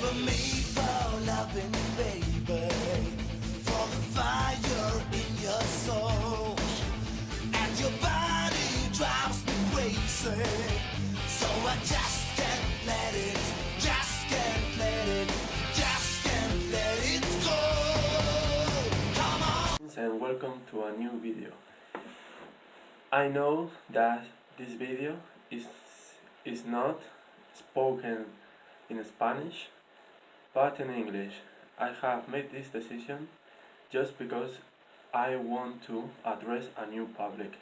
were made for loving, baby, for the fire in your soul, and your body drives me crazy. So I just can't let it, just can't let it, just can't let it go. Come on. And welcome to a new video. I know that this video is not spoken in Spanish but in English. I have made this decision just because I want to address a new public.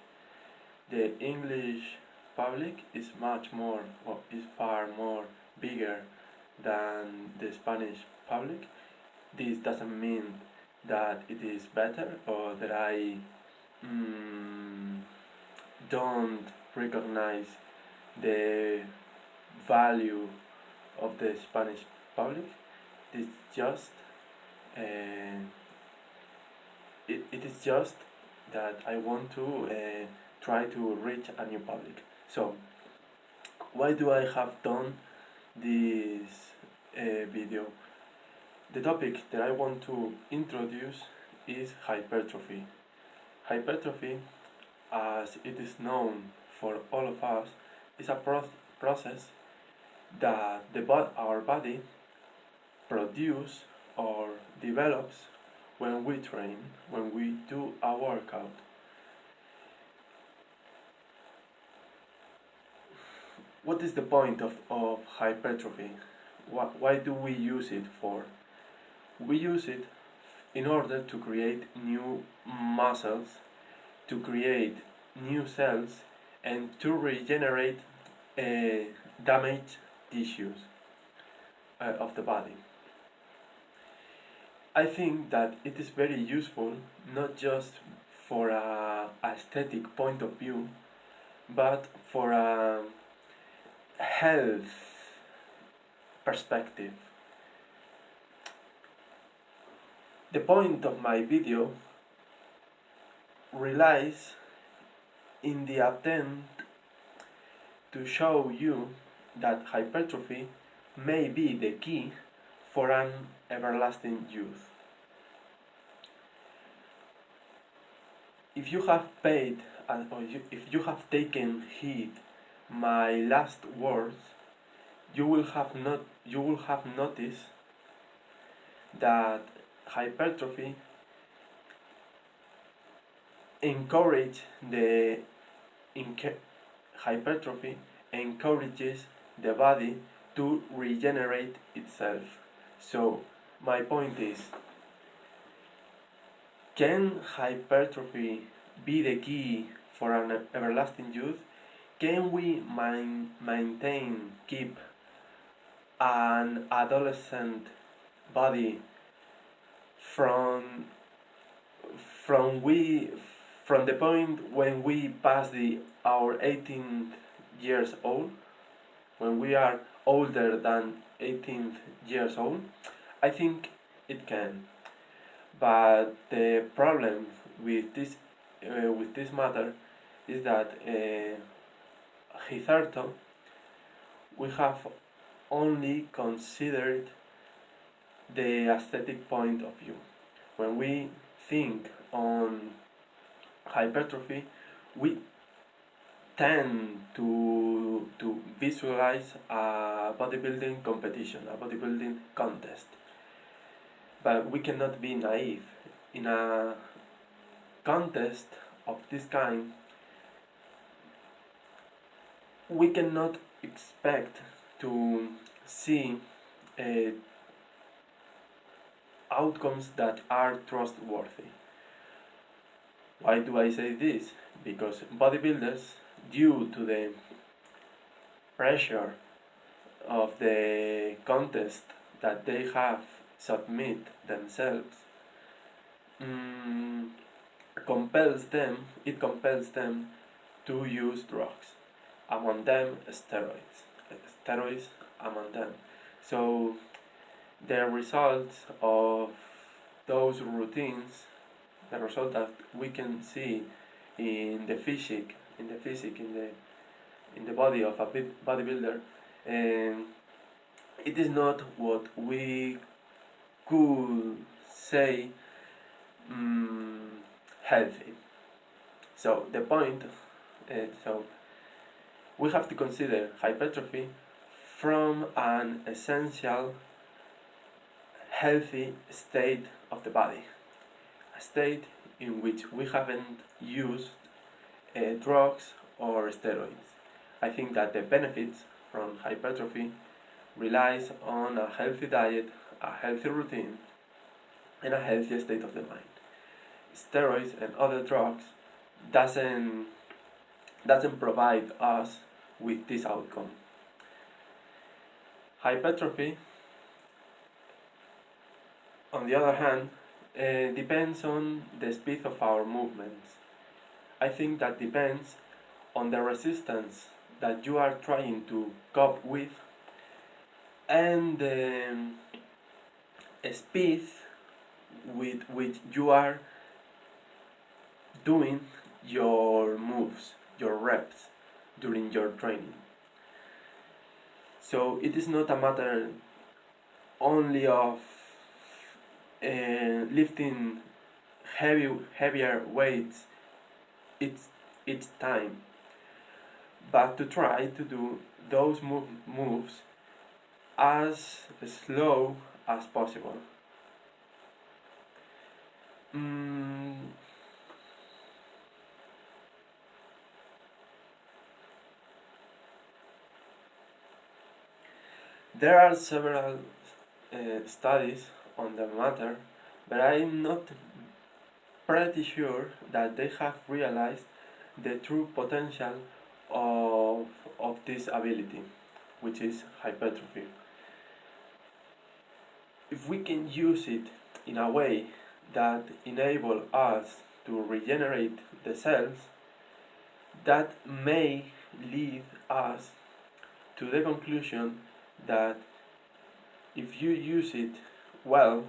The English public is far more bigger than the Spanish public. This doesn't mean that it is better or that I don't recognize the value of the Spanish public. It's just it is just that I want to try to reach a new public. So why do I have done this video? The topic that I want to introduce is hypertrophy. Hypertrophy, as it is known for all of us, is a process that our body produces or develops when we train, when we do a workout. What is the point of hypertrophy? Why do we use it for? We use it in order to create new muscles, to create new cells, and to regenerate damaged tissues of the body. I think that it is very useful not just for a aesthetic point of view, but for a health perspective. The point of my video relies in the attempt to show you that hypertrophy may be the key for an everlasting youth. If you have paid if you have taken heed my last words, you will have noticed that hypertrophy hypertrophy encourages the body to regenerate itself. So my point is, can hypertrophy be the key for an everlasting youth? Can we keep an adolescent body from the point when we pass our 18 years old, when we are older than 18 years old? I think it can, but the problem with this matter is that hitherto we have only considered the aesthetic point of view. When we think on hypertrophy, we tend to visualize a bodybuilding competition, a bodybuilding contest. But we cannot be naive. In a contest of this kind, we cannot expect to see outcomes that are trustworthy. Why do I say this? Because bodybuilders, due to the pressure of the contest that they have submit themselves, compels them to use drugs, among them steroids among them. So the results of those routines, the result that we can see in the physique, in the body of a bodybuilder, it is not what we could say mm, healthy. So the point, so we have to consider hypertrophy from an essential healthy state of the body, a state in which we haven't used drugs or steroids. I think that the benefits from hypertrophy relies on a healthy diet, a healthy routine, and a healthy state of the mind. Steroids and other drugs doesn't doesn't provide us with this outcome. Hypertrophy, on the other hand, depends on the speed of our movements. I think that depends on the resistance that you are trying to cope with and the speed with which you are doing your moves, your reps during your training. So it is not a matter only of lifting heavier weights each time, but to try to do those moves as slow as possible. Mm, there are several studies on the matter, but I'm not pretty sure that they have realized the true potential of this ability, which is hypertrophy. If we can use it in a way that enable us to regenerate the cells, that may lead us to the conclusion that if you use it well,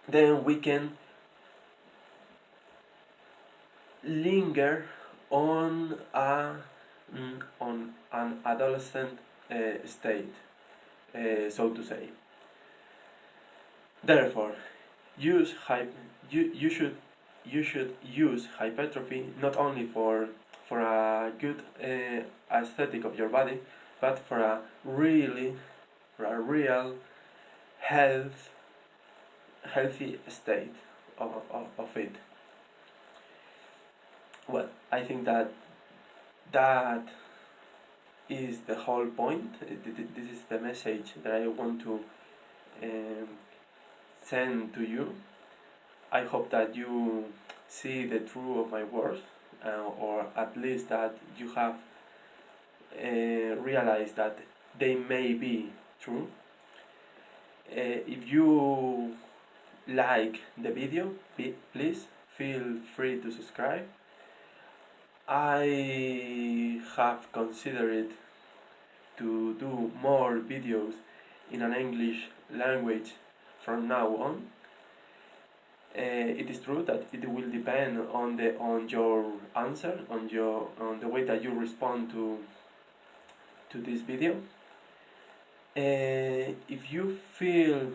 then we can linger on on an adolescent state, so to say. Therefore, use you should use hypertrophy not only for a good aesthetic of your body, but for a real health healthy state of it. Well, I think that that is the whole point. This is the message that I want to um, send to you. I hope that you see the truth of my words, or at least that you have realized that they may be true. If you like the video, please feel free to subscribe. I have considered to do more videos in an English language from now on. It is true that it will depend on your answer, on the way that you respond to this video. If you feel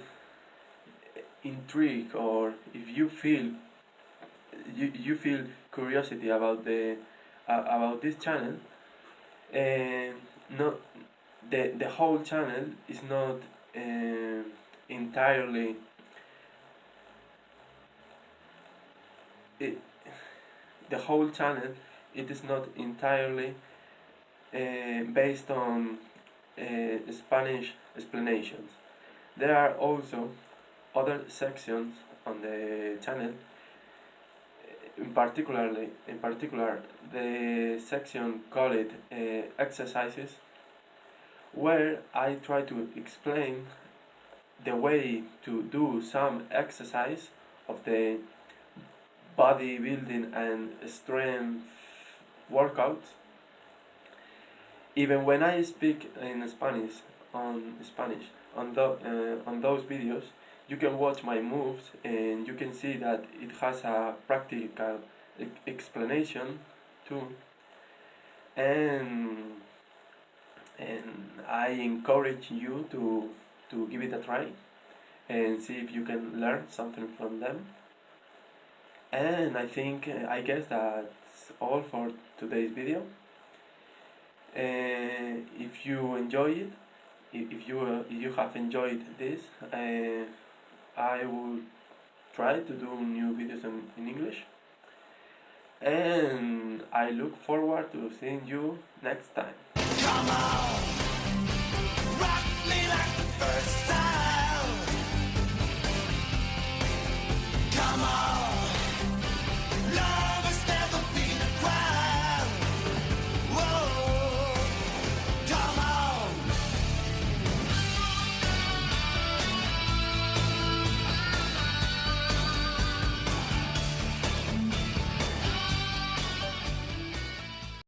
intrigued, or if you feel curiosity about this channel, not the whole channel is not entirely it, the whole channel it is not entirely based on Spanish explanations. There are also other sections on the channel. In particular, the section called exercises, where I try to explain the way to do some exercise of the bodybuilding and strength workouts. Even when I speak in Spanish on those videos, you can watch my moves and you can see that it has a practical explanation too. And and I encourage you to give it a try and see if you can learn something from them. And I guess that's all for today's video. If you enjoy it, if you have enjoyed this, I will try to do new videos in English. And I look forward to seeing you next time.